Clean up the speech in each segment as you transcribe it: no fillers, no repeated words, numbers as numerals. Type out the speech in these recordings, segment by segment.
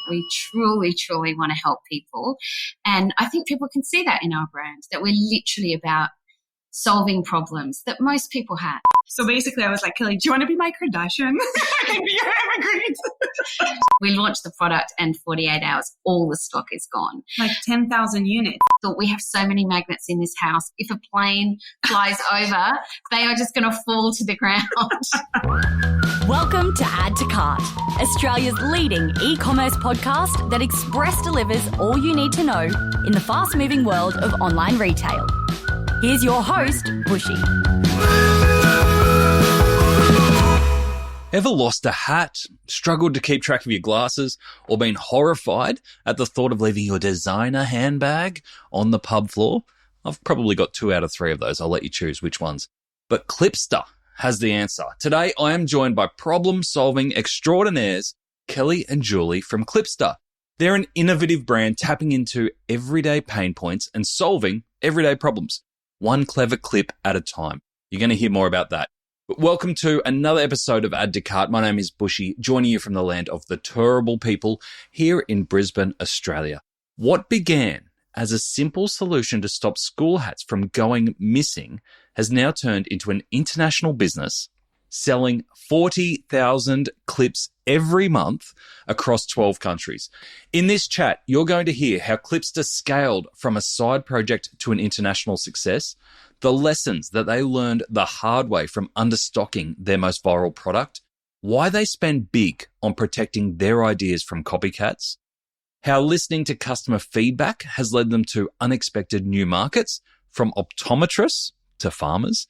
We truly, truly want to help people. And I think people can see that in our brand, that we're literally about solving problems that most people have. So basically I was like, Kelly, do you want to be my Kardashian? I can be your evergreen. We launched the product and 48 hours, all the stock is gone. Like 10,000 units. Thought we have so many magnets in this house. If a plane flies over, they are just going to fall to the ground. Welcome to Add to Cart, Australia's leading e-commerce podcast that express delivers all you need to know in the fast-moving world of online retail. Here's your host, Bushy. Ever lost a hat, struggled to keep track of your glasses, or been horrified at the thought of leaving your designer handbag on the pub floor? I've probably got 2 out of 3 of those. I'll let you choose which ones. But KLIPSTA has the answer. Today, I am joined by problem-solving extraordinaires, Kelly and Julie from KLIPSTA. They're an innovative brand tapping into everyday pain points and solving everyday problems, one clever clip at a time. You're going to hear more about that. But welcome to another episode of Add to Cart. My name is Bushy, joining you from the land of the Turrbal people here in Brisbane, Australia. What began as a simple solution to stop school hats from going missing has now turned into an international business selling 40,000 clips every month across 12 countries. In this chat, you're going to hear how KLIPSTA scaled from a side project to an international success, the lessons that they learned the hard way from understocking their most viral product, why they spend big on protecting their ideas from copycats, how listening to customer feedback has led them to unexpected new markets, from optometrists to farmers,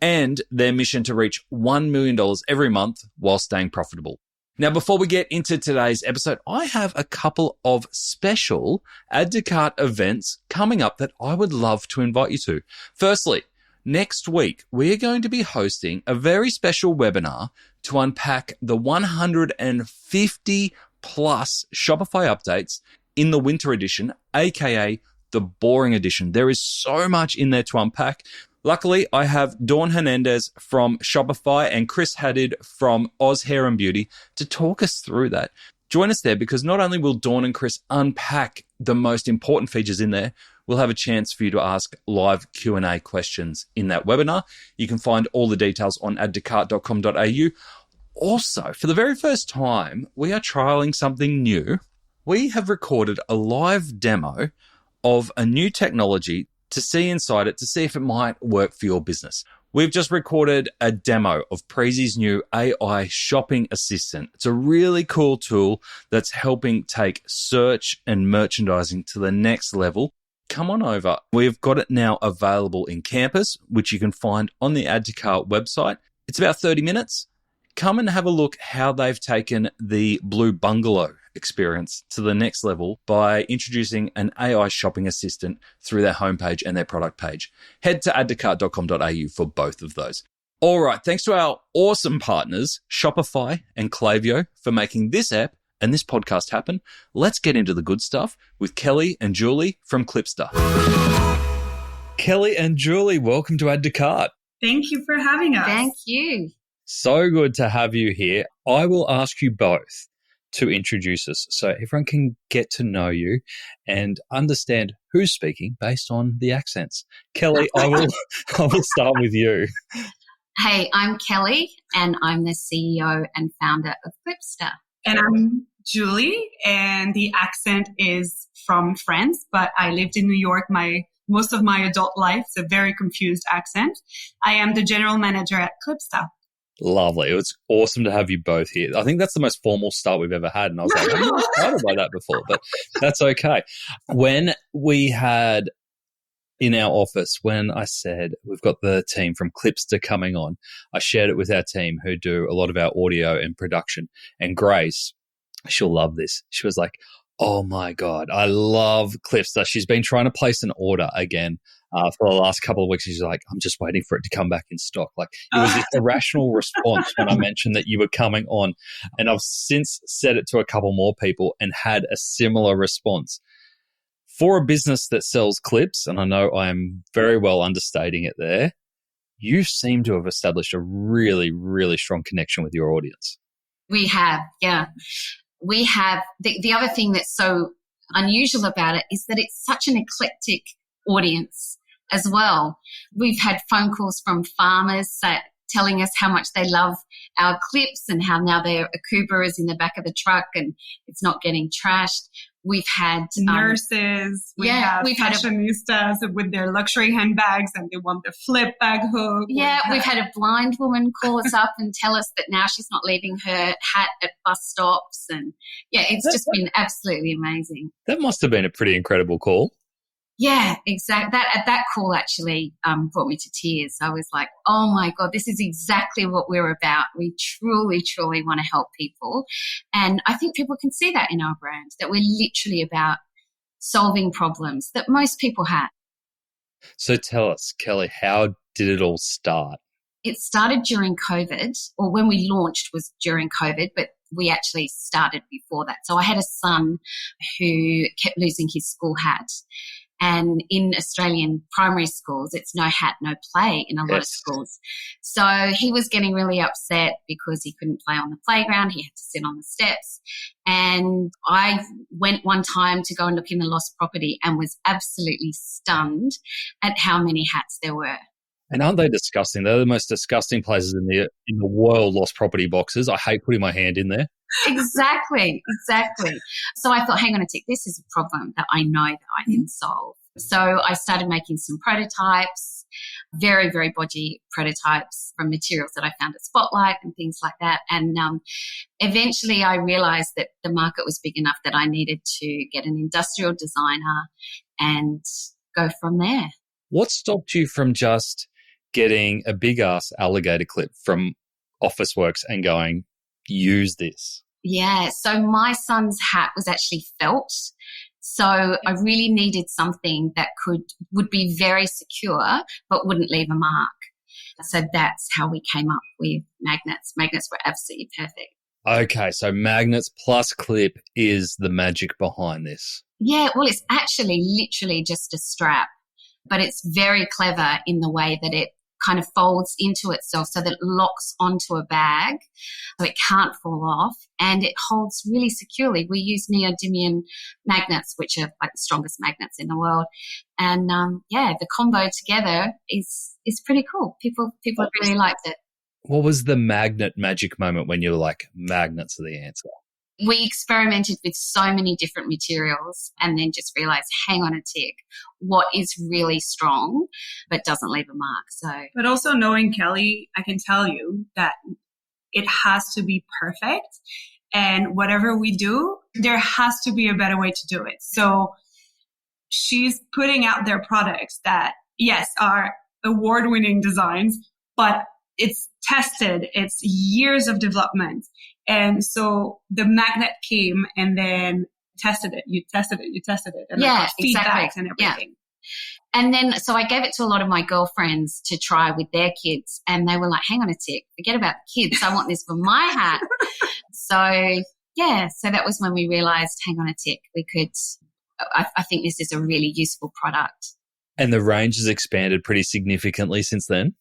and their mission to reach $1 million every month while staying profitable. Now, before we get into today's episode, I have a couple of special Add to Cart events coming up that I would love to invite you to. Firstly, next week, we're going to be hosting a very special webinar to unpack the 150 plus Shopify updates in the winter edition, aka the boring edition. There is so much in there to unpack. Luckily, I have Dawn Hernandez from Shopify and Chris Haddad from Oz Hair and Beauty to talk us through that. Join us there because not only will Dawn and Chris unpack the most important features in there, we'll have a chance for you to ask live Q&A questions in that webinar. You can find all the details on addtocart.com.au. Also, for the very first time, we are trialing something new. We have recorded a live demo of a new technology to see inside it, to see if it might work for your business. We've just recorded a demo of Preezy's new AI shopping assistant. It's a really cool tool that's helping take search and merchandising to the next level. Come on over. We've got it now available in Campus, which you can find on the Add to Cart website. It's about 30 minutes. Come and have a look how they've taken the Blue Bungalow experience to the next level by introducing an AI shopping assistant through their homepage and their product page. Head to addtocart.com.au for both of those. All right, thanks to our awesome partners, Shopify and Klaviyo, for making this app and this podcast happen. Let's get into the good stuff with Kelly and Julie from KLIPSTA. Kelly and Julie, welcome to Add to Cart. Thank you for having us. Thank you. So good to have you here. I will ask you both to introduce us so everyone can get to know you and understand who's speaking based on the accents. Kelly, I will start with you. Hey, I'm Kelly and I'm the CEO and founder of KLIPSTA. And I'm Julie, and the accent is from France, but I lived in New York most of my adult life. It's a very confused accent. I am the general manager at KLIPSTA. Lovely. It's awesome to have you both here. I think that's the most formal start we've ever had. And I was like, I'm not excited by that before, but that's okay. When we had in our office, when I said we've got the team from KLIPSTA coming on, I shared it with our team who do a lot of our audio and production. And Grace, she'll love this. She was like, oh my God, I love KLIPSTA. She's been trying to place an order again for the last couple of weeks. She's like, I'm just waiting for it to come back in stock. Like, it was this irrational response when I mentioned that you were coming on. And I've since said it to a couple more people and had a similar response. For a business that sells clips, and I know I am very well understating it there, you seem to have established a really, really strong connection with your audience. We have, yeah. we have the other thing that's so unusual about it is that it's such an eclectic audience as well. We've had phone calls from farmers telling us how much they love our clips and how now their Akuba is in the back of the truck and it's not getting trashed. We've had nurses, we've had fashionistas with their luxury handbags and they want the flip bag hook. Yeah, we've had a blind woman call us up and tell us that now she's not leaving her hat at bus stops. And yeah, it's just been absolutely amazing. That must have been a pretty incredible call. Yeah, exactly. That call actually brought me to tears. I was like, oh my God, this is exactly what we're about. We truly, truly want to help people. And I think people can see that in our brand, that we're literally about solving problems that most people have. So tell us, Kelly, how did it all start? It started during COVID, or when we launched was during COVID, but we actually started before that. So I had a son who kept losing his school hat. And in Australian primary schools, it's no hat, no play in a lot of schools. So he was getting really upset because he couldn't play on the playground. He had to sit on the steps. And I went one time to go and look in the lost property and was absolutely stunned at how many hats there were. And aren't they disgusting? They're the most disgusting places in the world, lost property boxes. I hate putting my hand in there. Exactly. So I thought, hang on a tick, this is a problem that I know that I can solve. So I started making some prototypes, very, very bodgy prototypes from materials that I found at Spotlight and things like that. And eventually I realized that the market was big enough that I needed to get an industrial designer and go from there. What stopped you from just getting a big-ass alligator clip from Officeworks and going, use this? Yeah, so my son's hat was actually felt. So I really needed something that would be very secure but wouldn't leave a mark. So that's how we came up with magnets. Magnets were absolutely perfect. Okay, so magnets plus clip is the magic behind this. Yeah, well, it's actually literally just a strap, but it's very clever in the way that it kind of folds into itself so that it locks onto a bag so it can't fall off and it holds really securely. We use neodymium magnets, which are like the strongest magnets in the world. And the combo together is pretty cool. People really liked it. What was the magnet magic moment when you were like, magnets are the answer? We experimented with so many different materials and then just realized, hang on a tick, what is really strong but doesn't leave a mark. But also knowing Kelly, I can tell you that it has to be perfect. And whatever we do, there has to be a better way to do it. So she's putting out their products that, yes, are award-winning designs, but it's tested. It's years of development. And so the magnet came and then tested it. You tested it. And yeah, feedback exactly. and everything. Yeah. And then, so I gave it to a lot of my girlfriends to try with their kids. And they were like, hang on a tick, forget about the kids. I want this for my hat. So that was when we realized, hang on a tick, I think this is a really useful product. And the range has expanded pretty significantly since then?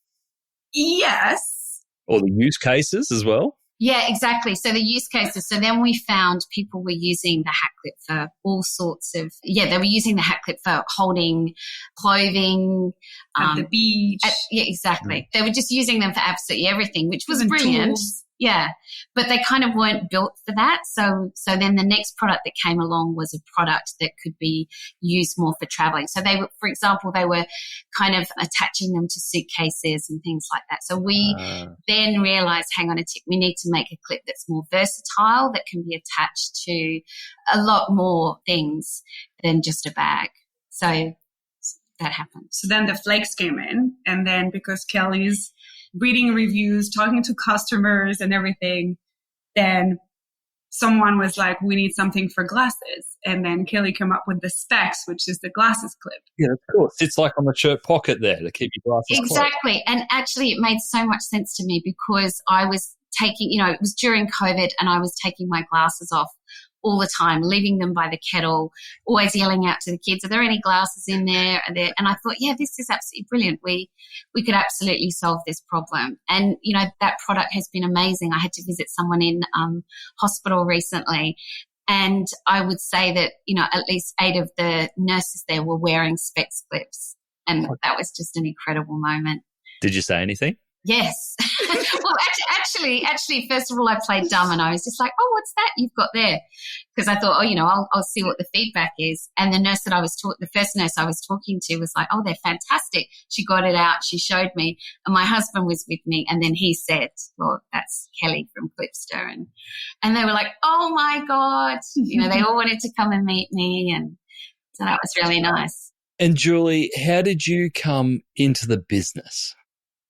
Yes. Or the use cases as well? Yeah, exactly. So the use cases. So then we found people were using the hat clip for all sorts of, they were using the hat clip for holding clothing. At the beach. Exactly. Mm-hmm. They were just using them for absolutely everything, which was even brilliant. Tools. Yeah. But they kind of weren't built for that. So then the next product that came along was a product that could be used more for traveling. So they were, for example, they were kind of attaching them to suitcases and things like that. So we then realized, hang on a tick, we need to make a clip that's more versatile, that can be attached to a lot more things than just a bag. So that happened. So then the flakes came in, and then because Kelly's reading reviews, talking to customers and everything, then someone was like, we need something for glasses. And then Kelly came up with the specs, which is the glasses clip. Yeah, of course. It's like on the shirt pocket there to keep your glasses Exactly. Closed. And actually it made so much sense to me because I was taking, it was during COVID and I was taking my glasses off all the time, leaving them by the kettle, always yelling out to the kids, are there any glasses in there? And I thought, yeah, this is absolutely brilliant. We could absolutely solve this problem. And, that product has been amazing. I had to visit someone in hospital recently, and I would say that, at least 8 of the nurses there were wearing specs clips. And that was just an incredible moment. Did you say anything? Yes. Well, actually, first of all, I played dumb and I was just like, oh, what's that you've got there? Because I thought, I'll see what the feedback is. And the nurse that the first nurse I was talking to was like, oh, they're fantastic. She got it out. She showed me. And my husband was with me. And then he said, well, that's Kelly from KLIPSTA. And they were like, oh, my God. They all wanted to come and meet me. And so that was really nice. And Julie, how did you come into the business?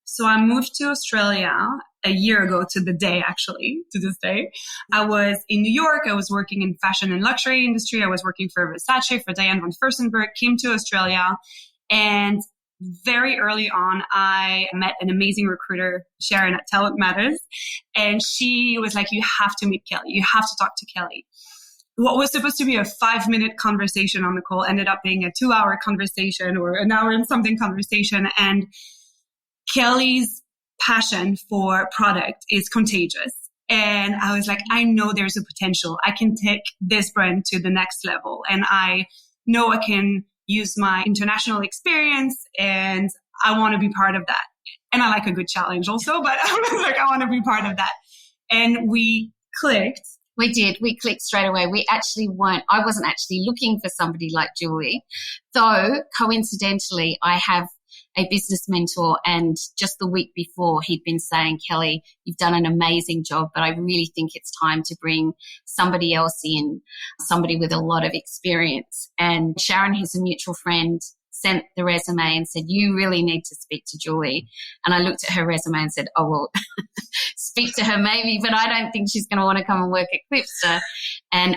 So I moved to Australia a year ago to the day, actually, to this day. I was in New York. I was working in fashion and luxury industry. I was working for Versace, for Diane von Furstenberg, came to Australia. And very early on, I met an amazing recruiter, Sharon at Talent Matters. And she was like, you have to meet Kelly. You have to talk to Kelly. What was supposed to be a 5-minute conversation on the call ended up being a 2-hour conversation or an hour and something conversation. And Kelly's passion for product is contagious. And I was like, I know there's a potential. I can take this brand to the next level. And I know I can use my international experience and I want to be part of that. And I like a good challenge also, but I was like, I want to be part of that. And we clicked. We did. We clicked straight away. I wasn't actually looking for somebody like Julie, though coincidentally I have a business mentor, and just the week before he'd been saying, Kelly, you've done an amazing job, but I really think it's time to bring somebody else in, somebody with a lot of experience. And Sharon, who's a mutual friend, sent the resume and said, you really need to speak to Julie. And I looked at her resume and said, oh, well, speak to her maybe, but I don't think she's going to want to come and work at KLIPSTA,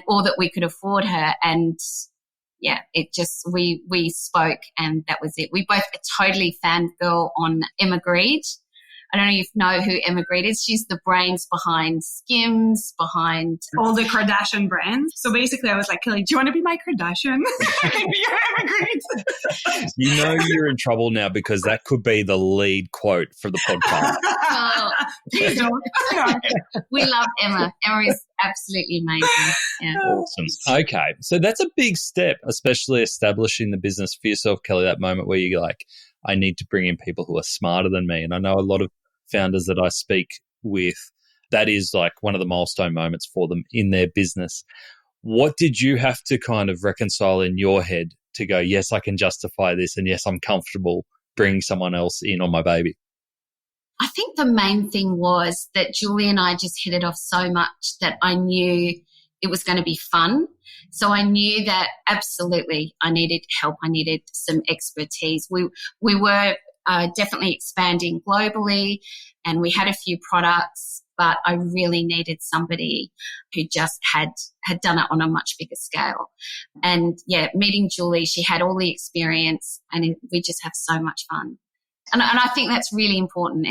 or that we could afford her. And yeah, it just, we spoke and that was it. We both totally fangirl on Emma Grede. I don't know if you know who Emma Grede is. She's the brains behind Skims, behind all the Kardashian brands. So basically I was like, Kelly, do you want to be my Kardashian? I can be your Emma Grede. You're in trouble now because that could be the lead quote for the podcast. Oh, please don't. We love Emma. Emma is absolutely amazing. Yeah. Awesome. Okay. So that's a big step, especially establishing the business for yourself, Kelly, that moment where you're like, I need to bring in people who are smarter than me. And I know a lot of founders that I speak with, that is like one of the milestone moments for them in their business. What did you have to kind of reconcile in your head to go, yes, I can justify this, and yes, I'm comfortable bringing someone else in on my baby? I think the main thing was that Julie and I just hit it off so much that I knew it was going to be fun. So I knew that absolutely I needed help. I needed some expertise. We were definitely expanding globally and we had a few products, but I really needed somebody who just had done it on a much bigger scale. And yeah, meeting Julie, she had all the experience and we just have so much fun. And I think that's really important,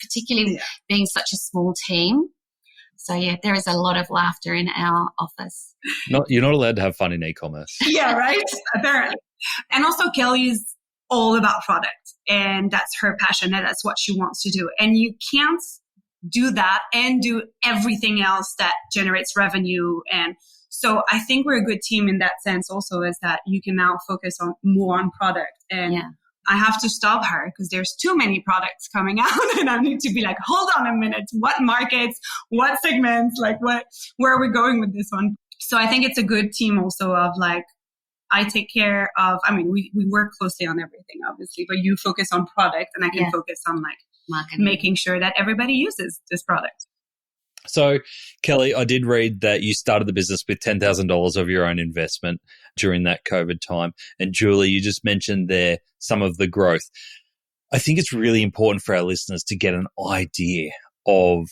particularly being such a small team. So, yeah, there is a lot of laughter in our office. You're not allowed to have fun in e-commerce. Yeah, right? Apparently. And also Kelly's all about product and that's her passion and that's what she wants to do. And you can't do that and do everything else that generates revenue. And so I think we're a good team in that sense also, is that you can now focus more on product. And I have to stop her because there's too many products coming out and I need to be like, hold on a minute, what markets, what segments, where are we going with this one? So I think it's a good team also of like, I take care of, we work closely on everything obviously, but you focus on product and I can focus on like marketing, making sure that everybody uses this product. So, Kelly, I did read that you started the business with $10,000 of your own investment during that COVID time. And Julie, you just mentioned there some of the growth. I think it's really important for our listeners to get an idea of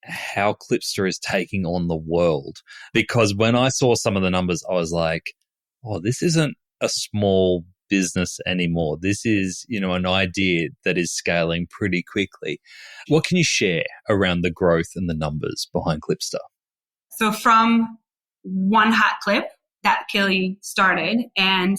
how KLIPSTA is taking on the world. Because when I saw some of the numbers, I was like, oh, this isn't a small business anymore. This is, an idea that is scaling pretty quickly. What can you share around the growth and the numbers behind KLIPSTA? So from one hat clip that Kelly started, and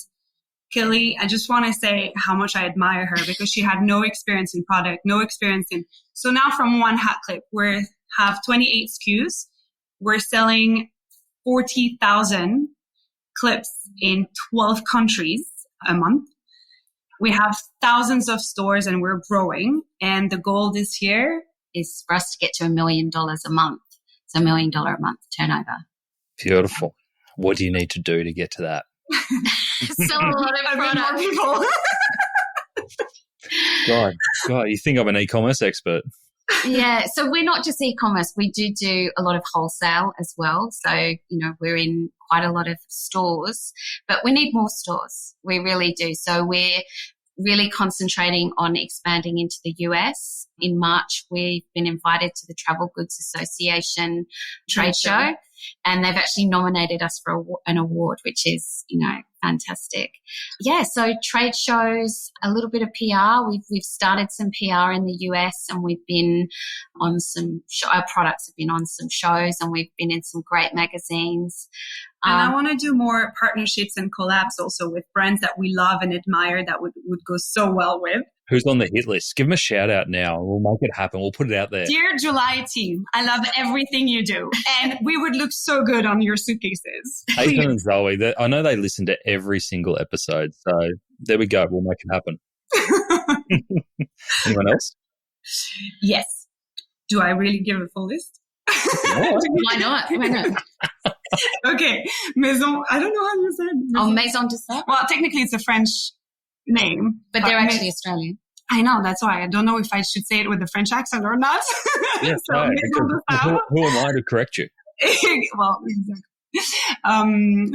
Kelly, I just want to say how much I admire her because she had no experience in product, no experience in. So now from one hat clip, we have 28 SKUs. We're selling 40,000 clips in 12 countries a month. We have thousands of stores and we're growing. And the goal this year is for us to get to $1 million a month. So $1 million a month turnover. Beautiful. What do you need to do to get to that? Sell a lot of product. People. God, you think I'm an e-commerce expert. Yeah, so we're not just e-commerce. We do a lot of wholesale as well. So, we're in quite a lot of stores, but we need more stores. We really do. So we're really concentrating on expanding into the US. In March, we've been invited to the Travel Goods Association trade show, and they've actually nominated us for an award, which is, fantastic. Yeah, so trade shows, a little bit of PR. We've started some PR in the US, and we've been on our products have been on some shows, and we've been in some great magazines. And I want to do more partnerships and collabs also with brands that we love and admire that would go so well with. Who's on the hit list? Give them a shout out now. We'll make it happen. We'll put it out there. Dear July team, I love everything you do. And we would look so good on your suitcases. Ethan and Zoe, I know they listen to every single episode. So there we go. We'll make it happen. Anyone else? Yes. Do I really give a full list? Yeah. Why not? Okay. Maison, I don't know how you said. Maison de Sable. Well, technically it's a French name. But they're actually Australian. I know, that's why. I don't know if I should say it with a French accent or not. Yes, so right. Who am I to correct you? Well, exactly.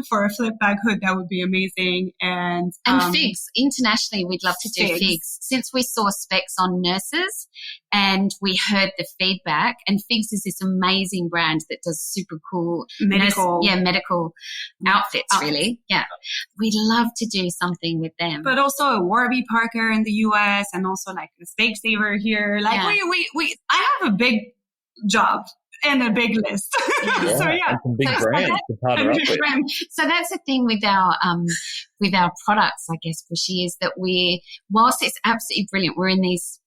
For a flip bag hood, that would be amazing. And figs. Internationally, we'd love to do figs. Since we saw specs on nurses and we heard the feedback, and Figs is this amazing brand that does super cool medical outfits, really. Yeah. We'd love to do something with them. But also a Warby Parker in the US, and also like a Steak Saver here. Like I have a big job and a big list. Yeah, so yeah, some big brands to partner up with. So that's the thing with our products, I guess, Bushy, is that whilst it's absolutely brilliant, we're in these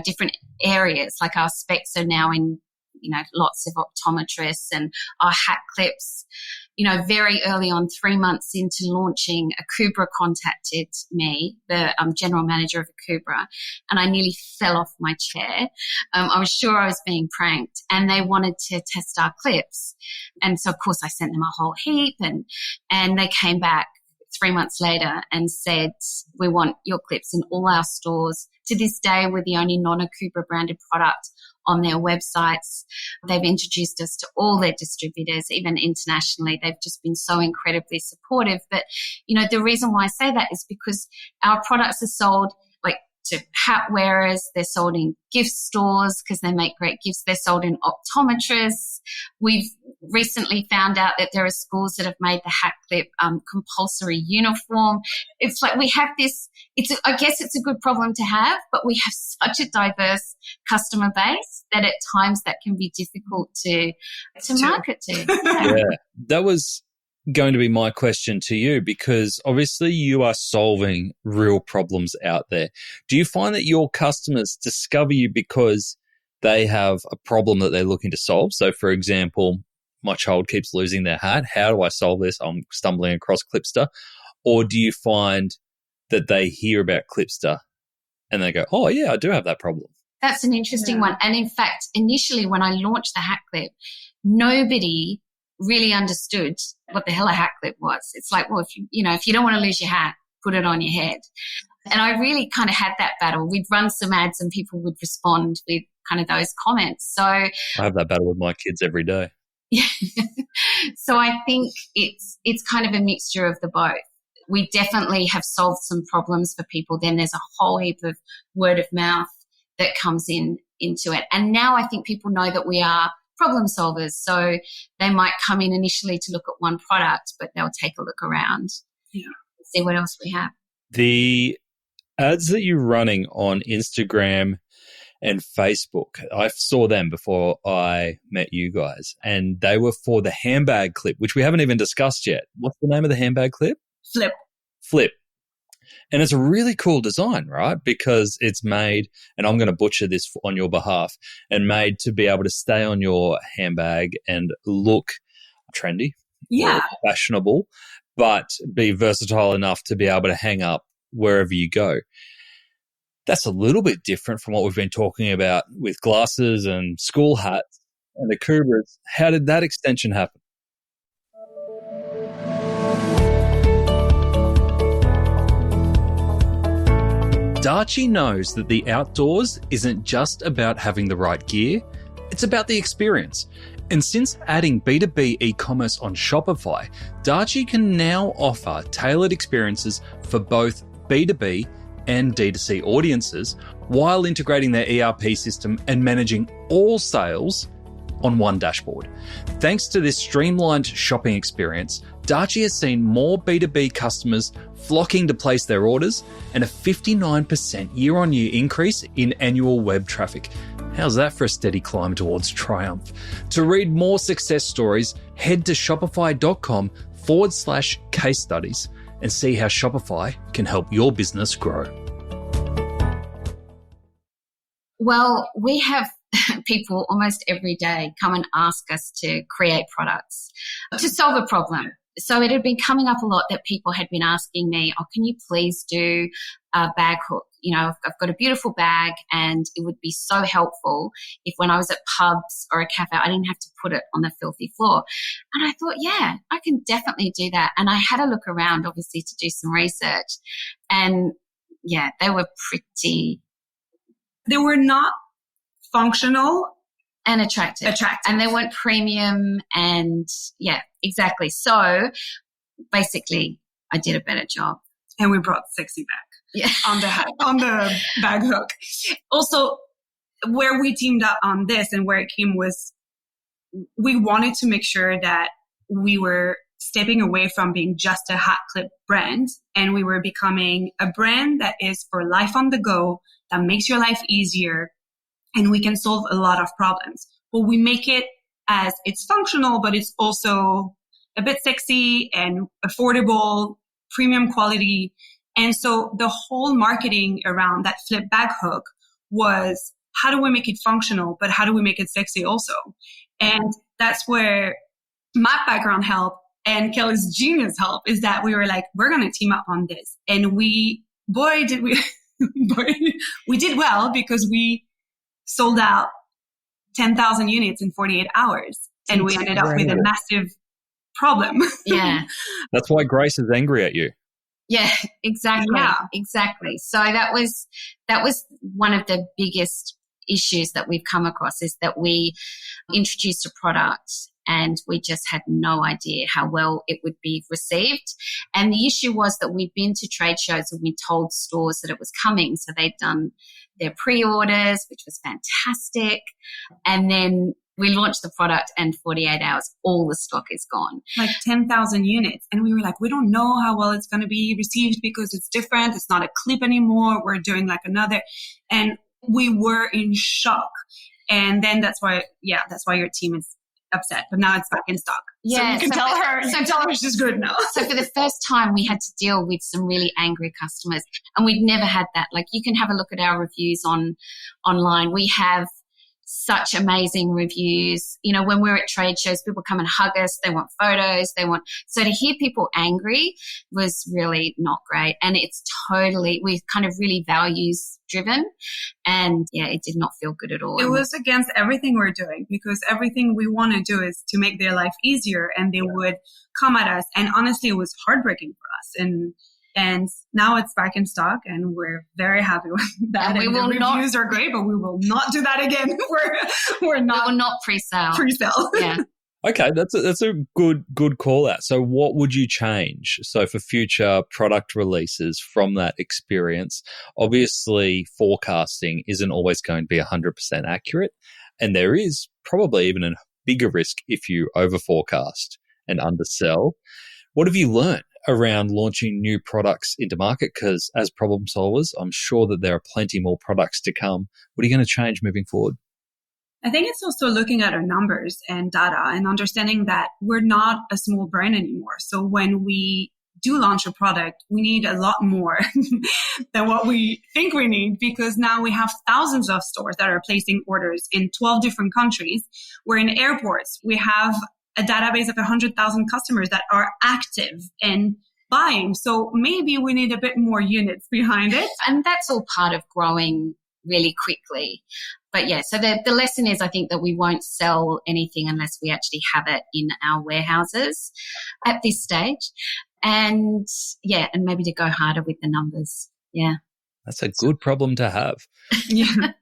different areas. Like our specs are now in lots of optometrists, and our hat clips. Very early on, 3 months into launching, Akubra contacted me, the general manager of Akubra, and I nearly fell off my chair. I was sure I was being pranked, and they wanted to test our clips. And so, of course, I sent them a whole heap, and they came back 3 months later and said, we want your clips in all our stores. To this day, we're the only non-Akubra branded product on their websites. They've introduced us to all their distributors, even internationally. They've just been so incredibly supportive. But, the reason why I say that is because our products are sold to hat wearers. They're sold in gift stores because they make great gifts. They're sold in optometrists. We've recently found out that there are schools that have made the hat clip compulsory uniform. It's like we have this, I guess it's a good problem to have, but we have such a diverse customer base that at times that can be difficult to market to. Yeah, that was going to be my question to you, because obviously you are solving real problems out there. Do you find that your customers discover you because they have a problem that they're looking to solve? So, for example, my child keeps losing their hat. How do I solve this? I'm stumbling across KLIPSTA. Or do you find that they hear about KLIPSTA and they go, oh, yeah, I do have that problem? That's an interesting one. And in fact, initially when I launched the hat clip, nobody really understood what the hell a hat clip was. It's like, well, if you don't want to lose your hat, put it on your head. And I really kind of had that battle. We'd run some ads and people would respond with kind of those comments. So I have that battle with my kids every day. Yeah. So I think it's kind of a mixture of the both. We definitely have solved some problems for people. Then there's a whole heap of word of mouth that comes into it. And now I think people know that we are problem solvers. So they might come in initially to look at one product, but they'll take a look around, see what else we have. The ads that you're running on Instagram and Facebook, I saw them before I met you guys, and they were for the handbag clip, which we haven't even discussed yet. What's the name of the handbag clip? Flip. And it's a really cool design, right? Because it's made, and I'm going to butcher this on your behalf, and made to be able to stay on your handbag and look trendy, or fashionable, but be versatile enough to be able to hang up wherever you go. That's a little bit different from what we've been talking about with glasses and school hats and the Kubras. How did that extension happen? Darchi knows that the outdoors isn't just about having the right gear, it's about the experience. And since adding B2B e-commerce on Shopify, Darchi can now offer tailored experiences for both B2B and D2C audiences while integrating their ERP system and managing all sales on one dashboard. Thanks to this streamlined shopping experience, Darchi has seen more B2B customers flocking to place their orders and a 59% year-on-year increase in annual web traffic. How's that for a steady climb towards triumph? To read more success stories, head to shopify.com/case studies and see how Shopify can help your business grow. Well, we have people almost every day come and ask us to create products to solve a problem. So it had been coming up a lot that people had been asking me, can you please do a bag hook? I've got a beautiful bag, and it would be so helpful if when I was at pubs or a cafe, I didn't have to put it on the filthy floor. And I thought, yeah, I can definitely do that. And I had a look around, obviously, to do some research. And yeah, they were not functional and attractive. And they weren't premium. And yeah, exactly. So basically, I did a better job. And we brought sexy back. Yeah. on the bag hook. Also, where we teamed up on this and where it came was we wanted to make sure that we were stepping away from being just a hat clip brand, and we were becoming a brand that is for life on the go, that makes your life easier, and we can solve a lot of problems. But we make it as it's functional, but it's also a bit sexy and affordable, premium quality. And so the whole marketing around that flip bag hook was, how do we make it functional, but how do we make it sexy also? And that's where my background helped and Kelly's genius help, is that we were like, we're going to team up on this. And we did well, because we sold out 10,000 units in 48 hours. And we ended up with a massive problem. Yeah. That's why Grace is angry at you. Yeah, exactly. Yeah. Exactly. So that was one of the biggest issues that we've come across, is that we introduced a product and we just had no idea how well it would be received. And the issue was that we'd been to trade shows and we told stores that it was coming. So they'd done their pre-orders, which was fantastic. And then we launched the product, and 48 hours, all the stock is gone. Like 10,000 units. And we were like, we don't know how well it's going to be received because it's different. It's not a clip anymore. We're doing like another. And we were in shock. And then that's why your team is upset. But now it's back in stock. Yeah, so you can tell her she's good now. So for the first time, we had to deal with some really angry customers. And we'd never had that. Like, you can have a look at our reviews online. We have such amazing reviews. When we're at trade shows, people come and hug us. They want photos. So to hear people angry was really not great. And we're kind of really values driven. And yeah, it did not feel good at all. It was against everything we're doing, because everything we want to do is to make their life easier, and they would come at us. And honestly, it was heartbreaking for us. And now it's back in stock, and we're very happy with that. And the reviews are great, but we will not do that again. We will not pre-sale. Yeah. Okay, that's a good call out. So what would you change? So for future product releases from that experience, obviously forecasting isn't always going to be 100% accurate, and there is probably even a bigger risk if you over forecast and undersell. What have you learned around launching new products into market? Because as problem solvers, I'm sure that there are plenty more products to come. What are you going to change moving forward? I think it's also looking at our numbers and data and understanding that we're not a small brand anymore. So when we do launch a product, we need a lot more than what we think we need, because now we have thousands of stores that are placing orders in 12 different countries. We're in airports. We have a database of 100,000 customers that are active and buying. So maybe we need a bit more units behind it. And that's all part of growing really quickly. But yeah, so the lesson is, I think, that we won't sell anything unless we actually have it in our warehouses at this stage. And yeah, and maybe to go harder with the numbers. Yeah. That's a good problem to have. Yeah.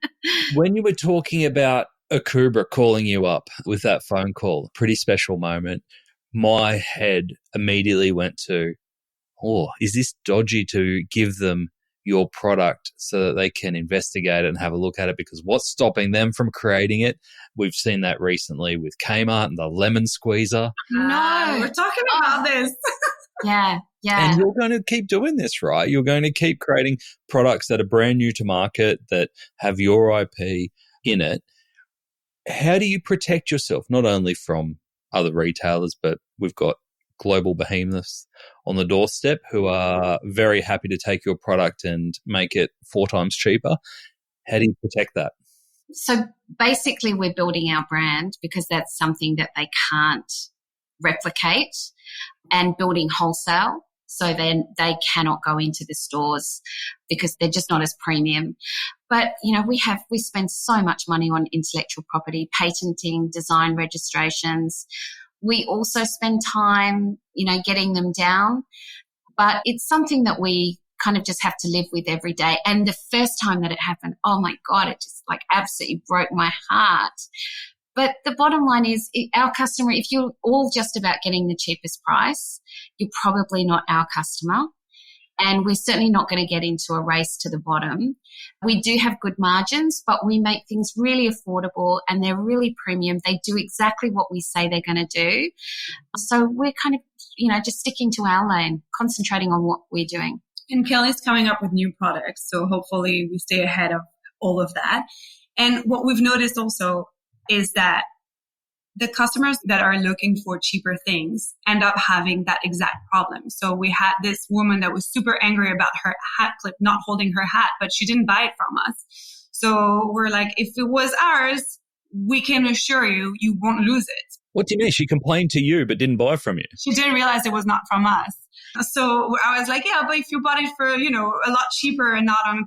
When you were talking about Akubra calling you up with that phone call, pretty special moment, my head immediately went to, oh, is this dodgy to give them your product so that they can investigate it and have a look at it? Because what's stopping them from creating it? We've seen that recently with Kmart and the lemon squeezer. No, we're talking about this. Yeah. And you're going to keep doing this, right? You're going to keep creating products that are brand new to market, that have your IP in it. How do you protect yourself, not only from other retailers, but we've got global behemoths on the doorstep who are very happy to take your product and make it 4 times cheaper. How do you protect that? So basically we're building our brand because that's something that they can't replicate, and building wholesale. So then they cannot go into the stores because they're just not as premium. But, you know, we spend so much money on intellectual property, patenting, design registrations. We also spend time, you know, getting them down. But it's something that we kind of just have to live with every day. And the first time that it happened, oh my God, it just like absolutely broke my heart. But the bottom line is, our customer, if you're all just about getting the cheapest price, you're probably not our customer. And we're certainly not going to get into a race to the bottom. We do have good margins, but we make things really affordable and they're really premium. They do exactly what we say they're going to do. So we're kind of, you know, just sticking to our lane, concentrating on what we're doing. And Kelly's coming up with new products. So hopefully we stay ahead of all of that. And what we've noticed also is that the customers that are looking for cheaper things end up having that exact problem. So we had this woman that was super angry about her hat clip not holding her hat, but she didn't buy it from us. So we're like, if it was ours, we can assure you, you won't lose it. What do you mean? She complained to you but didn't buy from you? She didn't realize it was not from us. So I was like, yeah, but if you bought it for, you know, a lot cheaper and not on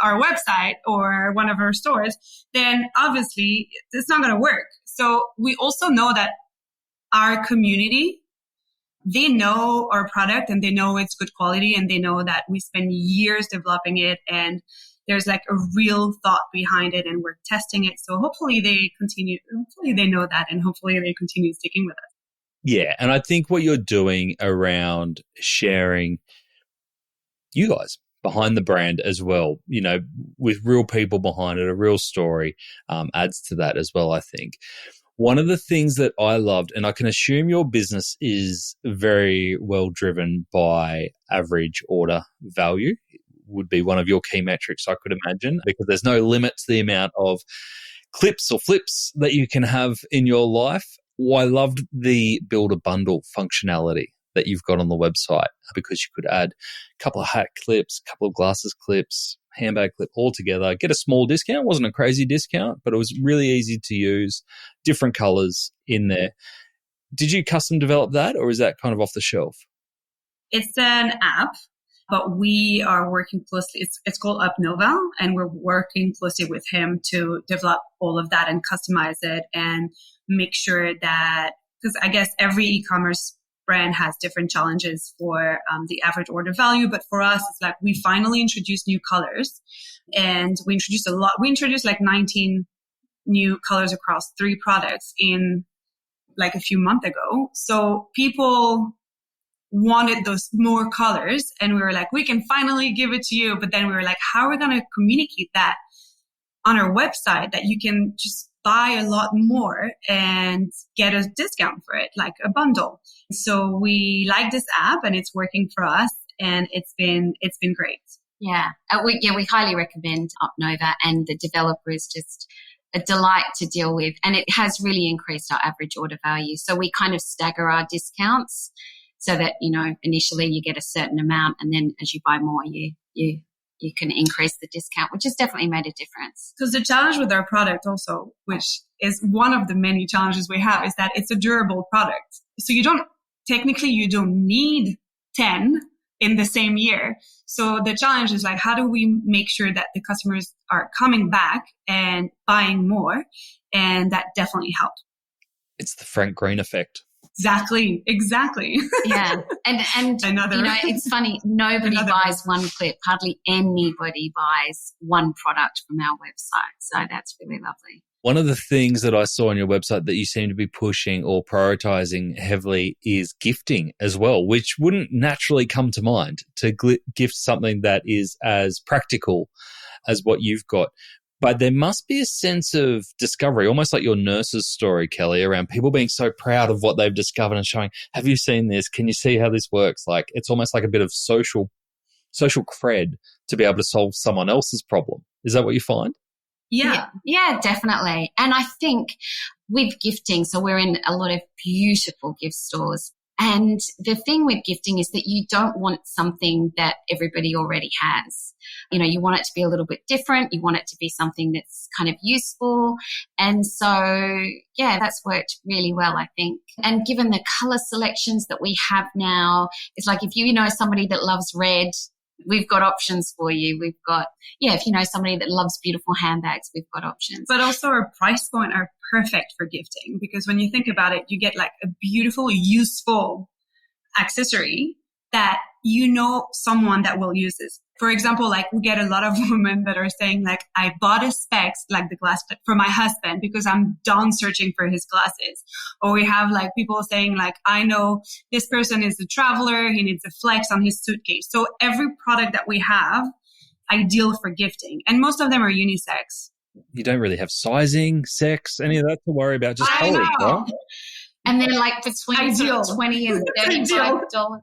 our website or one of our stores, then obviously it's not going to work. So we also know that our community, they know our product and they know it's good quality and they know that we spend years developing it and there's like a real thought behind it and we're testing it. So hopefully they know that and hopefully they continue sticking with us. Yeah. And I think what you're doing around sharing you guys behind the brand as well, you know, with real people behind it, a real story, adds to that as well, I think. One of the things that I loved, and I can assume your business is very well driven by average order value, would be one of your key metrics, I could imagine, because there's no limit to the amount of clips or flips that you can have in your life. I loved the build a bundle functionality that you've got on the website, because you could add a couple of hat clips, a couple of glasses clips, handbag clip all together, get a small discount. It wasn't a crazy discount, but it was really easy to use, different colors in there. Did you custom develop that, or is that kind of off the shelf? It's an app, but we are working closely. It's called UpNova, and we're working closely with him to develop all of that and customize it and make sure that, because I guess every e-commerce brand has different challenges for the average order value. But for us, it's like we finally introduced new colors and we introduced a lot. We introduced like 19 new colors across 3 products in like a few months ago. So people wanted those more colors and we were like, we can finally give it to you. But then we were like, how are we going to communicate that on our website that you can just buy a lot more and get a discount for it, like a bundle. So we like this app and it's working for us, and it's been great. Yeah. We highly recommend UpNova, and the developer is just a delight to deal with, and it has really increased our average order value. So we kind of stagger our discounts so that, initially you get a certain amount, and then as you buy more, you can increase the discount, which has definitely made a difference. Because the challenge with our product also, which is one of the many challenges we have, is that it's a durable product. So you don't need 10 in the same year. So the challenge is like, how do we make sure that the customers are coming back and buying more? And that definitely helped. It's the Frank Green effect. Exactly. Yeah. And it's funny, nobody buys one clip. Hardly anybody buys one product from our website. So that's really lovely. One of the things that I saw on your website that you seem to be pushing or prioritizing heavily is gifting as well, which wouldn't naturally come to mind to gift something that is as practical as what you've got. But there must be a sense of discovery, almost like your nurse's story, Kelly, around people being so proud of what they've discovered and showing, have you seen this? Can you see how this works? Like, it's almost like a bit of social cred to be able to solve someone else's problem. Is that what you find? Yeah, definitely. And I think with gifting, so we're in a lot of beautiful gift stores. And the thing with gifting is that you don't want something that everybody already has. You want it to be a little bit different. You want it to be something that's kind of useful. And so, that's worked really well, I think. And given the color selections that we have now, it's like if you know somebody that loves red, we've got options for you. We've got, if you know somebody that loves beautiful handbags, we've got options. But also our price point are perfect for gifting, because when you think about it, you get like a beautiful, useful accessory that someone that will use this. For example, like we get a lot of women that are saying like, I bought a specs, like the glass for my husband because I'm done searching for his glasses. Or we have like people saying like, I know this person is a traveler. He needs a flex on his suitcase. So every product that we have, ideal for gifting. And most of them are unisex. You don't really have sizing, sex, any of that to worry about, just colors, right? And they're like between $20 and $35.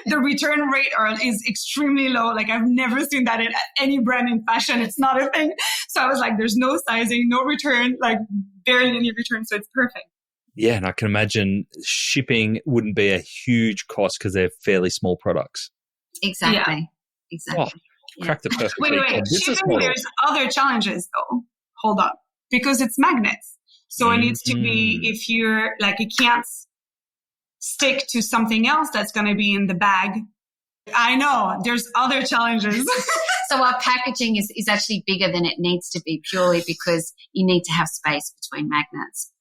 The return rate is extremely low. Like I've never seen that in any brand in fashion. It's not a thing. So I was like, there's no sizing, no return, like barely any return. So it's perfect. Yeah, and I can imagine shipping wouldn't be a huge cost because they're fairly small products. Exactly. Oh, crack the perfect Wait. Shipping, there's other challenges though. Hold on. Because it's magnets. So it needs to be, if you're like, it can't stick to something else that's going to be in the bag. I know there's other challenges. So our packaging is actually bigger than it needs to be, purely because you need to have space between magnets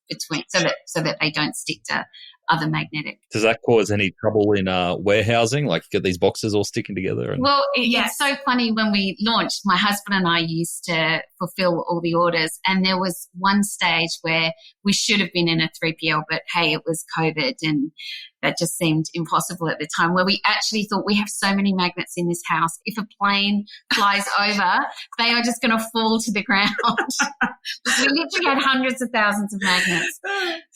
so that they don't stick to other magnetic. Does that cause any trouble in warehousing? Like get these boxes all sticking together? Well, it's so funny. When we launched, my husband and I used to fulfill all the orders, and there was one stage where we should have been in a 3PL, but hey, it was COVID and that just seemed impossible at the time, where we actually thought we have so many magnets in this house. If a plane flies over, they are just going to fall to the ground. We literally had hundreds of thousands of magnets,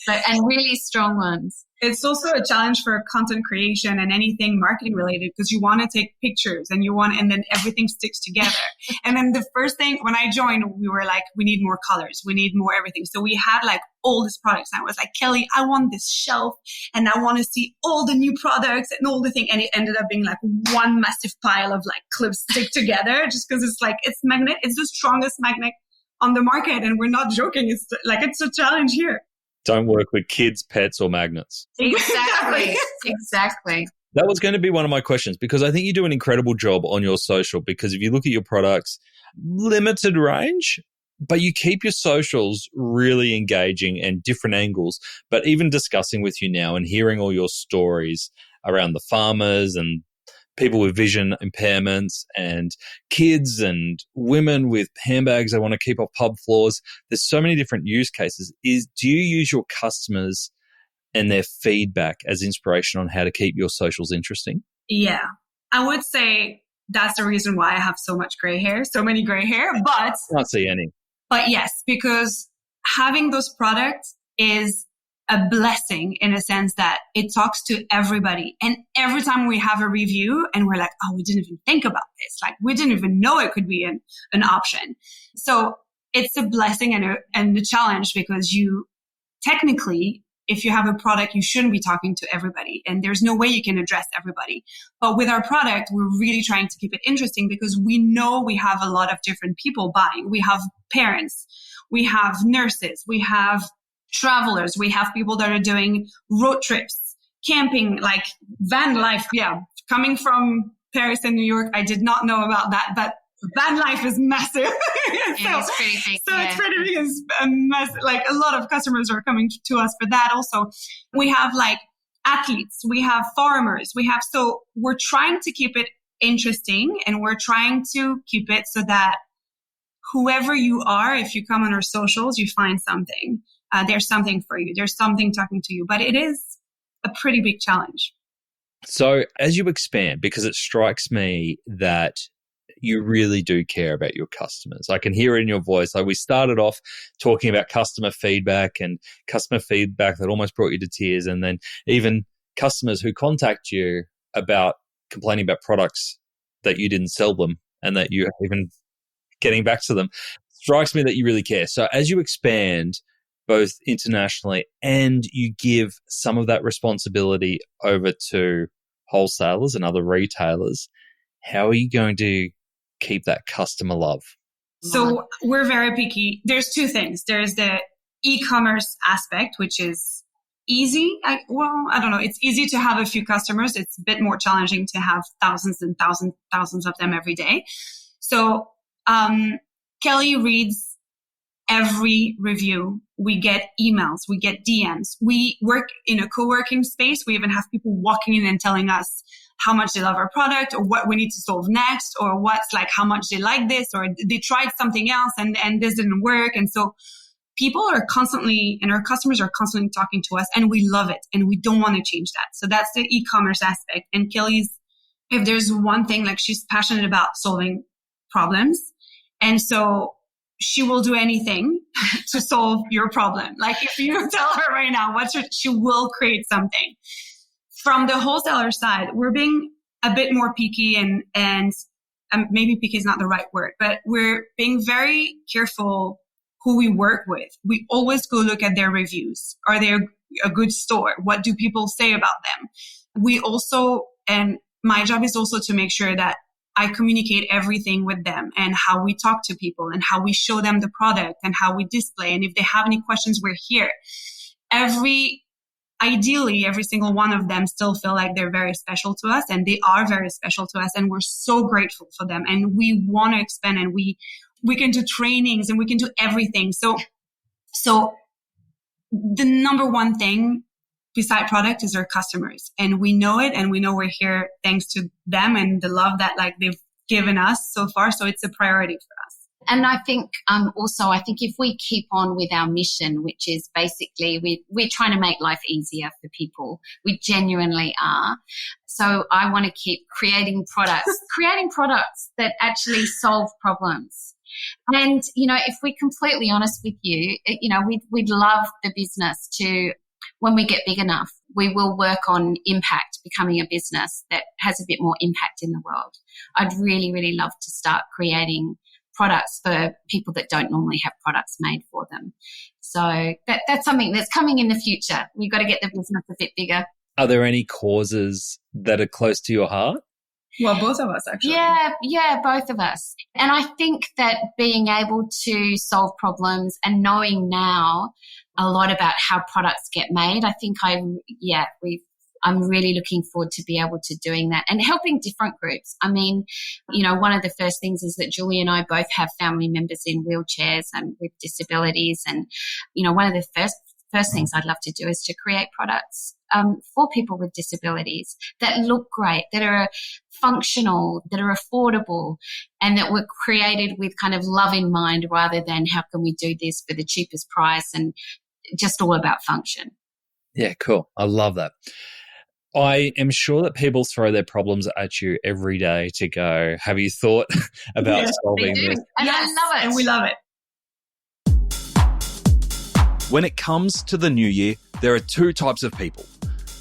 and really strong ones. It's also a challenge for content creation and anything marketing related, because you want to take pictures and then everything sticks together. And then the first thing when I joined, we were like, we need more colors. We need more everything. So we had like all these products. And I was like, Kelly, I want this shelf and I want to see all the new products and all the thing. And it ended up being like one massive pile of like clips stick together, just because it's like, it's magnet. It's the strongest magnet on the market. And we're not joking. It's like, it's a challenge here. Don't work with kids, pets, or magnets. Exactly. That was going to be one of my questions, because I think you do an incredible job on your social, because if you look at your products, limited range, but you keep your socials really engaging and different angles. But even discussing with you now and hearing all your stories around the farmers and people with vision impairments and kids and women with handbags they want to keep off pub floors. There's so many different use cases. Do you use your customers and their feedback as inspiration on how to keep your socials interesting? Yeah, I would say that's the reason why I have so many gray hair, but I can't see any. But yes, because having those products is a blessing in a sense that it talks to everybody. And every time we have a review and we're like, oh, we didn't even think about this. Like, we didn't even know it could be an option. So it's a blessing and a challenge, because you technically, if you have a product, you shouldn't be talking to everybody, and there's no way you can address everybody. But with our product, we're really trying to keep it interesting, because we know we have a lot of different people buying. We have parents, we have nurses, we have travelers, we have people that are doing road trips, camping, like van life. Yeah. Coming from Paris and New York, I did not know about that, but van life is massive. It's pretty big. It's pretty big. It's like a lot of customers are coming to us for that. Also, we have like athletes, we have farmers, so we're trying to keep it interesting, and we're trying to keep it so that whoever you are, if you come on our socials, you find something. There's something for you. There's something talking to you, but it is a pretty big challenge. So as you expand, because it strikes me that you really do care about your customers. I can hear it in your voice. Like, we started off talking about customer feedback that almost brought you to tears. And then even customers who contact you about complaining about products that you didn't sell them and that you're even getting back to them. Strikes me that you really care. So as you expand both internationally and you give some of that responsibility over to wholesalers and other retailers, how are you going to keep that customer love? So we're very picky. There's two things. There's the e-commerce aspect, which is easy. I don't know. It's easy to have a few customers. It's a bit more challenging to have thousands and thousands of them every day. So Kelly reads every review. We get emails. We get DMs. We work in a co-working space. We even have people walking in and telling us how much they love our product, or what we need to solve next, or what's like how much they like this, or they tried something else and this didn't work. And so people are constantly, and our customers are constantly talking to us, and we love it, and we don't want to change that. So that's the e-commerce aspect. And Kelly's, if there's one thing, like, she's passionate about solving problems. And so she will do anything to solve your problem. Like, if you tell her right now, she will create something. From the wholesaler side, we're being a bit more picky, and maybe picky is not the right word, but we're being very careful who we work with. We always go look at their reviews. Are they a good store? What do people say about them? We also, and my job is also to make sure that I communicate everything with them, and how we talk to people, and how we show them the product, and how we display. And if they have any questions, we're here. Ideally, every single one of them still feel like they're very special to us, and they are very special to us, and we're so grateful for them. And we want to expand, and we can do trainings, and we can do everything. So the number one thing beside product is our customers, and we know it, and we know we're here thanks to them and the love that like they've given us so far. So it's a priority for us. And I think I think if we keep on with our mission, which is basically we're trying to make life easier for people. We genuinely are. So I want to keep creating products that actually solve problems. And, if we're completely honest with you, we'd love the business to, when we get big enough, we will work on impact, becoming a business that has a bit more impact in the world. I'd really, really love to start creating products for people that don't normally have products made for them. So that's something that's coming in the future. We've got to get the business a bit bigger. Are there any causes that are close to your heart? Well, both of us, actually. Yeah, both of us. And I think that being able to solve problems and knowing now a lot about how products get made, I think I'm really looking forward to be able to doing that and helping different groups. I mean, one of the first things is that Julie and I both have family members in wheelchairs and with disabilities. And, one of the first things I'd love to do is to create products for people with disabilities that look great, that are functional, that are affordable, and that were created with kind of love in mind, rather than how can we do this for the cheapest price and just all about function. Yeah, cool. I love that. I am sure that people throw their problems at you every day to go, have you thought about solving this? And I love it. And we love it. When it comes to the new year, there are two types of people.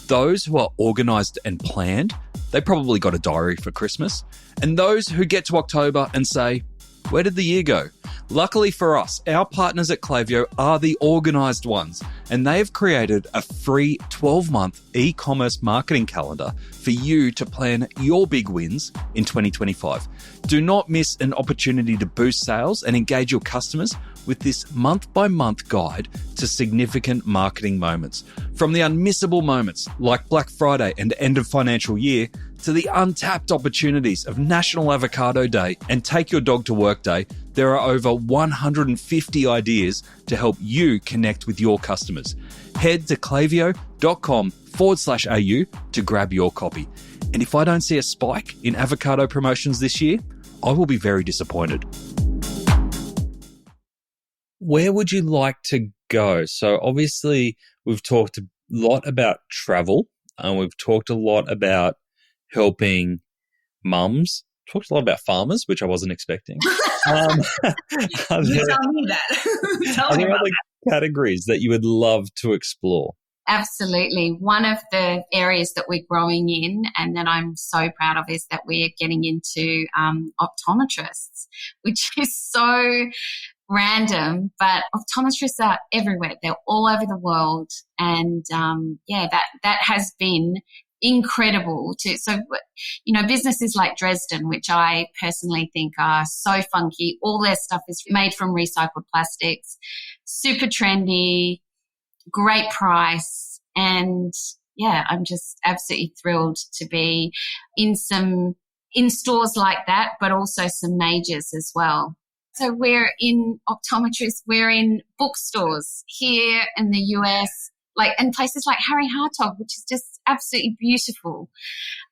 Those who are organised and planned, they probably got a diary for Christmas, and those who get to October and say, where did the year go? Luckily for us, our partners at Klaviyo are the organised ones, and they have created a free 12-month e-commerce marketing calendar for you to plan your big wins in 2025. Do not miss an opportunity to boost sales and engage your customers with this month-by-month guide to significant marketing moments. From the unmissable moments like Black Friday and end of financial year to the untapped opportunities of National Avocado Day and Take Your Dog to Work Day, there are over 150 ideas to help you connect with your customers. Head to klaviyo.com/au to grab your copy. And if I don't see a spike in avocado promotions this year, I will be very disappointed. Where would you like to go? So obviously we've talked a lot about travel and we've talked a lot about helping mums, talked a lot about farmers, which I wasn't expecting. You tell me that. Are there other categories that you would love to explore? Absolutely. One of the areas that we're growing in and that I'm so proud of is that we're getting into optometrists, which is so random, but optometrists are everywhere. They're all over the world. And that has been incredible too. So, businesses like Dresden, which I personally think are so funky, all their stuff is made from recycled plastics, super trendy, great price. And I'm just absolutely thrilled to be in stores like that, but also some majors as well. So we're in optometrists, we're in bookstores here in the US, and places like Harry Hartog, which is just absolutely beautiful.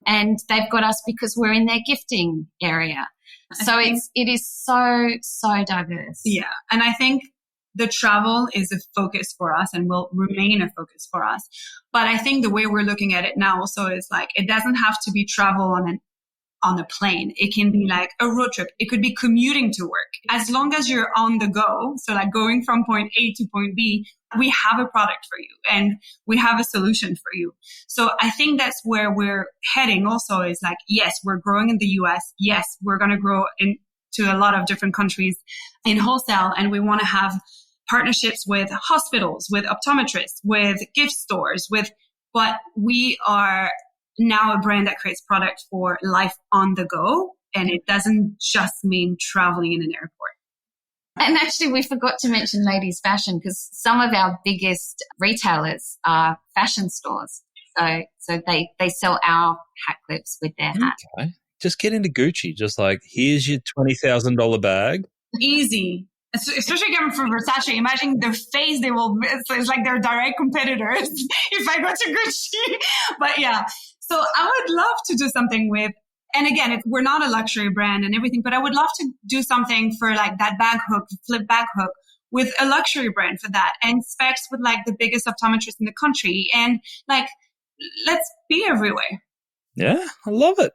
And they've got us because we're in their gifting area. So it is so diverse. Yeah. And I think the travel is a focus for us and will remain a focus for us. But I think the way we're looking at it now also is it doesn't have to be travel on a plane. It can be like a road trip. It could be commuting to work. As long as you're on the go, so going from point A to point B, we have a product for you and we have a solution for you. So I think that's where we're heading also is yes, we're growing in the US. Yes, we're going to grow into a lot of different countries in wholesale, and we want to have partnerships with hospitals, with optometrists, with gift stores, but we are now a brand that creates product for life on the go. And it doesn't just mean traveling in an airport. And actually, we forgot to mention ladies' fashion because some of our biggest retailers are fashion stores. So they sell our hat clips with their hat. Okay. Just get into Gucci. Just here's your $20,000 bag. Easy. Especially coming from Versace, imagine the face they will miss. It's like they're direct competitors if I go to Gucci. But yeah, so I would love to do something with, and again, we're not a luxury brand and everything, but I would love to do something for that bag hook, flip bag hook with a luxury brand for that, and specs with the biggest optometrist in the country, and let's be everywhere. Yeah, I love it.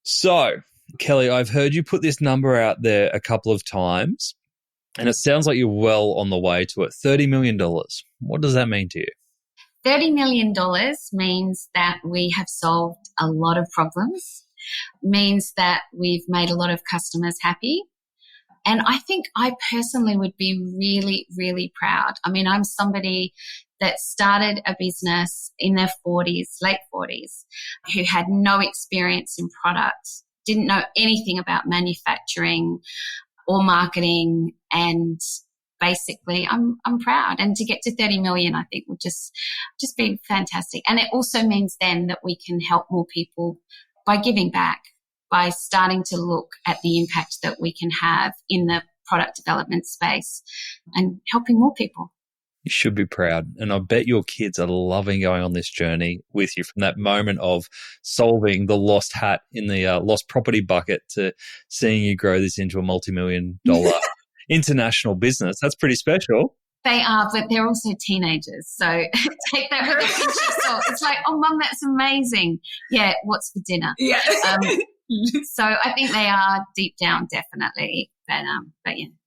So, Kelly, I've heard you put this number out there a couple of times, and it sounds like you're well on the way to it. $30 million. What does that mean to you? $30 million means that we have solved a lot of problems, means that we've made a lot of customers happy. And I think I personally would be really, really proud. I mean, I'm somebody that started a business in their 40s, late 40s, who had no experience in product, didn't know anything about manufacturing or marketing, and basically I'm proud. And to get to 30 million, I think would just be fantastic. And it also means then that we can help more people by giving back, by starting to look at the impact that we can have in the product development space and helping more people. You should be proud. And I bet your kids are loving going on this journey with you, from that moment of solving the lost hat in the lost property bucket to seeing you grow this into a multi-million-dollar international business. That's pretty special. They are, but they're also teenagers. So take that with a pinch of salt. It's oh, Mum, that's amazing. Yeah, what's for dinner? Yeah. So I think they are deep down, definitely. But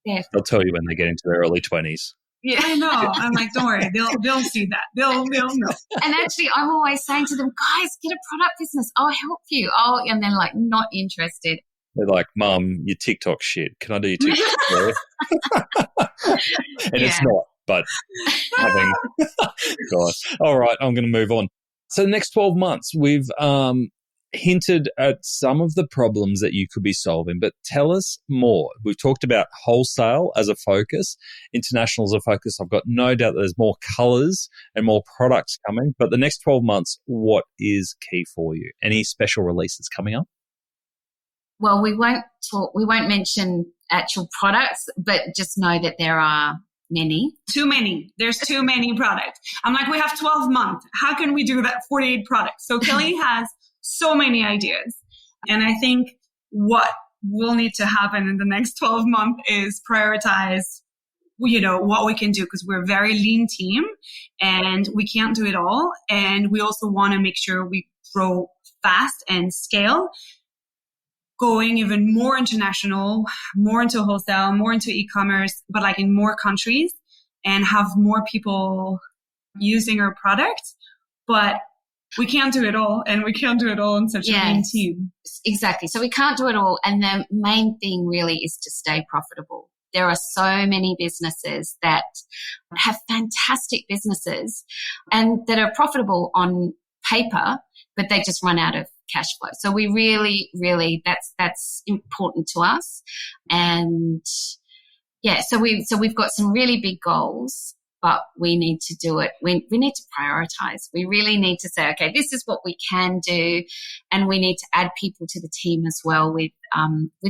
yeah. They'll tell you when they get into their early 20s. Yeah. I know. I'm like, don't worry. They'll see that. They'll know. And actually, I'm always saying to them, guys, get a product business. I'll help you. Oh, and they're like, not interested. They're like, Mum, your TikTok shit. Can I do your TikTok story? And it's not, but having God. All right, I'm going to move on. So the next 12 months, we've hinted at some of the problems that you could be solving, but tell us more. We've talked about wholesale as a focus, international as a focus. I've got no doubt that there's more colours and more products coming, but the next 12 months, what is key for you? Any special releases coming up? Well, we won't mention actual products, but just know that there are many. Too many. There's too many products. I'm like, we have 12 months. How can we do that? 48 products. So Kelly has so many ideas. And I think what will need to happen in the next 12 months is prioritize, what we can do, because we're a very lean team and we can't do it all. And we also want to make sure we grow fast and scale, going even more international, more into wholesale, more into e-commerce, but like in more countries, and have more people using our product. But we can't do it all, and we can't do it all in such a lean team. Exactly. So we can't do it all. And the main thing really is to stay profitable. There are so many businesses that have fantastic businesses and that are profitable on paper, but they just run out of cash flow. So we really, that's important to us. And so we've got some really big goals, but we need to do it. We need to prioritize. We really need to say, okay, this is what we can do. And we need to add people to the team as well with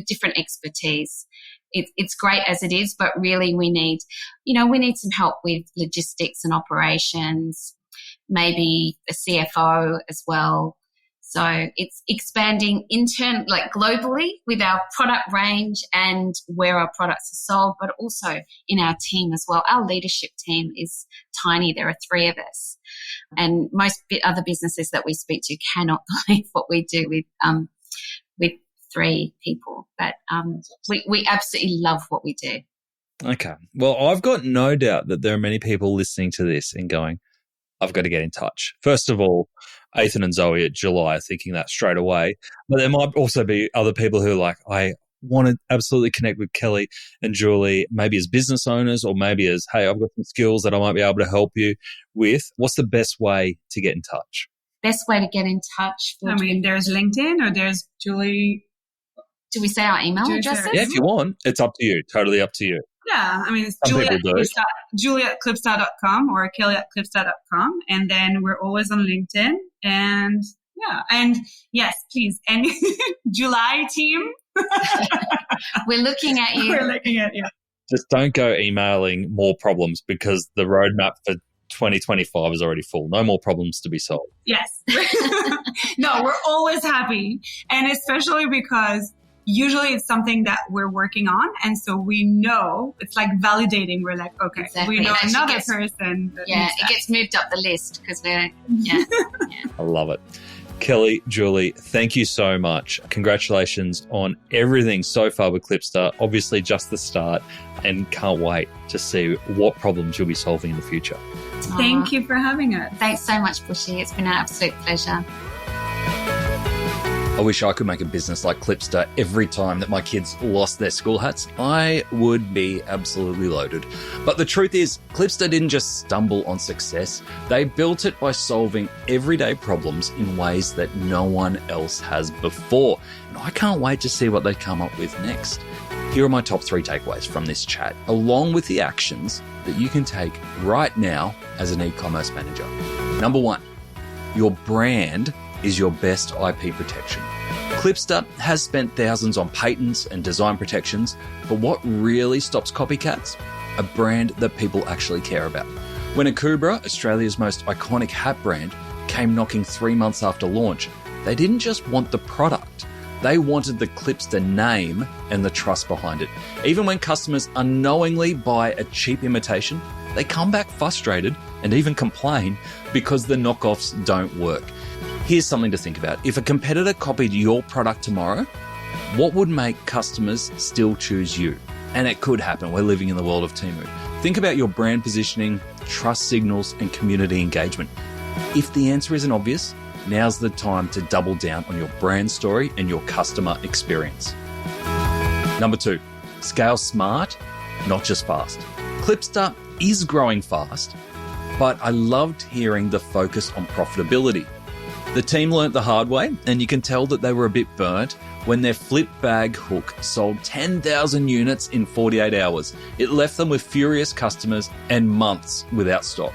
different expertise. It's great as it is, but really we need some help with logistics and operations, maybe a CFO as well. So it's expanding globally with our product range and where our products are sold, but also in our team as well. Our leadership team is tiny. There are 3 of us. And most other businesses that we speak to cannot believe what we do with 3 people. But we absolutely love what we do. Okay. Well, I've got no doubt that there are many people listening to this and going, I've got to get in touch. First of all, Ethan and Zoe at July are thinking that straight away. But there might also be other people who are like, I want to absolutely connect with Kelly and Julie, maybe as business owners or maybe as, hey, I've got some skills that I might be able to help you with. What's the best way to get in touch? Best way to get in touch? There's LinkedIn or there's Julie. Do we say our email addresses? Yeah, if you want. It's up to you. Totally up to you. Yeah, it's Julie at KLIPSTA.com or Kelly at KLIPSTA.com. And then we're always on LinkedIn. And yes, please. And July team. We're looking at you. We're looking at you. Just don't go emailing more problems because the roadmap for 2025 is already full. No more problems to be solved. Yes. No, we're always happy. And especially because usually it's something that we're working on. And so we know it's like validating. We're like, okay, exactly. We know another person. It gets moved up the list because we're, I love it. Kelly, Julie, thank you so much. Congratulations on everything so far with KLIPSTA. Obviously just the start, and can't wait to see what problems you'll be solving in the future. Thank you for having us. Thanks so much, Bushy. It's been an absolute pleasure. I wish I could make a business like KLIPSTA every time that my kids lost their school hats. I would be absolutely loaded. But the truth is, KLIPSTA didn't just stumble on success. They built it by solving everyday problems in ways that no one else has before. And I can't wait to see what they come up with next. Here are my top 3 takeaways from this chat, along with the actions that you can take right now as an e-commerce manager. Number 1, your brand is your best IP protection. KLIPSTA has spent thousands on patents and design protections, but what really stops copycats? A brand that people actually care about. When Akubra, Australia's most iconic hat brand, came knocking 3 months after launch, they didn't just want the product. They wanted the KLIPSTA name and the trust behind it. Even when customers unknowingly buy a cheap imitation, they come back frustrated and even complain because the knockoffs don't work. Here's something to think about. If a competitor copied your product tomorrow, what would make customers still choose you? And it could happen. We're living in the world of Temu. Think about your brand positioning, trust signals, and community engagement. If the answer isn't obvious, now's the time to double down on your brand story and your customer experience. Number 2, scale smart, not just fast. KLIPSTA is growing fast, but I loved hearing the focus on profitability. The team learnt the hard way, and you can tell that they were a bit burnt when their flip bag hook sold 10,000 units in 48 hours. It left them with furious customers and months without stock.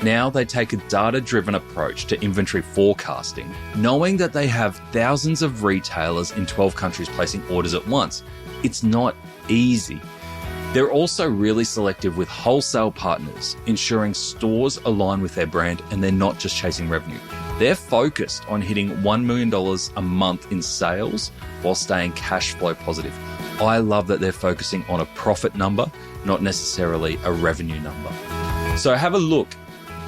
Now they take a data-driven approach to inventory forecasting, knowing that they have thousands of retailers in 12 countries placing orders at once. It's not easy. They're also really selective with wholesale partners, ensuring stores align with their brand and they're not just chasing revenue. They're focused on hitting $1 million a month in sales while staying cash flow positive. I love that they're focusing on a profit number, not necessarily a revenue number. So have a look.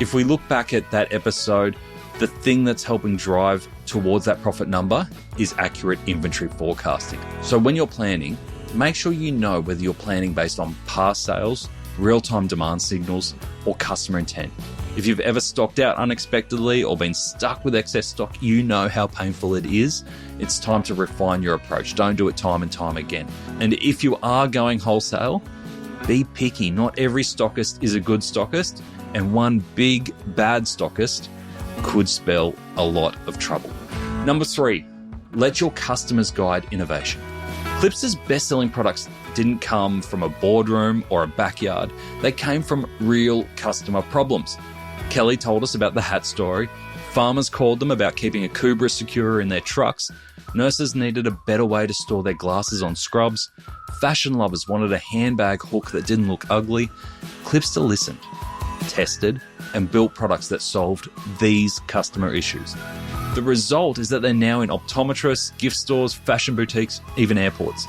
If we look back at that episode, the thing that's helping drive towards that profit number is accurate inventory forecasting. So when you're planning, make sure you know whether you're planning based on past sales, real-time demand signals, or customer intent. If you've ever stocked out unexpectedly or been stuck with excess stock, you know how painful it is. It's time to refine your approach. Don't do it time and time again. And if you are going wholesale, be picky. Not every stockist is a good stockist, and one big bad stockist could spell a lot of trouble. Number 3, let your customers guide innovation. KLIPSTA's best-selling products didn't come from a boardroom or a backyard. They came from real customer problems. Kelly told us about the hat story. Farmers called them about keeping a Kubra secure in their trucks. Nurses needed a better way to store their glasses on scrubs. Fashion lovers wanted a handbag hook that didn't look ugly. KLIPSTA listened, tested, and built products that solved these customer issues. The result is that they're now in optometrists, gift stores, fashion boutiques, even airports.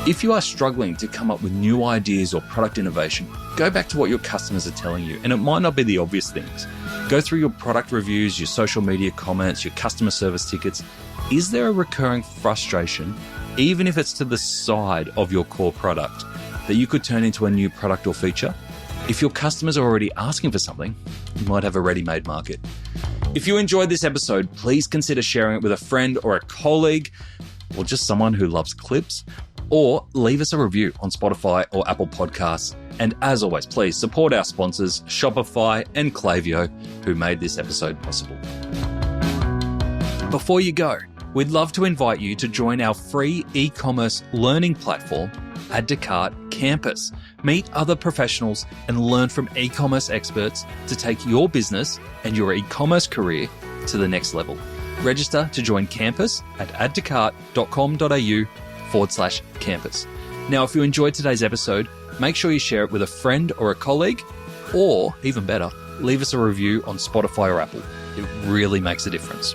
If you are struggling to come up with new ideas or product innovation, go back to what your customers are telling you, and it might not be the obvious things. Go through your product reviews, your social media comments, your customer service tickets. Is there a recurring frustration, even if it's to the side of your core product, that you could turn into a new product or feature? If your customers are already asking for something, you might have a ready-made market. If you enjoyed this episode, please consider sharing it with a friend or a colleague, or just someone who loves clips, or leave us a review on Spotify or Apple Podcasts. And as always, please support our sponsors, Shopify and Klaviyo, who made this episode possible. Before you go, we'd love to invite you to join our free e-commerce learning platform, Add to Cart Campus. Meet other professionals and learn from e-commerce experts to take your business and your e-commerce career to the next level. Register to join Campus at addtocart.com.au/campus. Now, if you enjoyed today's episode, make sure you share it with a friend or a colleague, or even better, leave us a review on Spotify or Apple. It really makes a difference.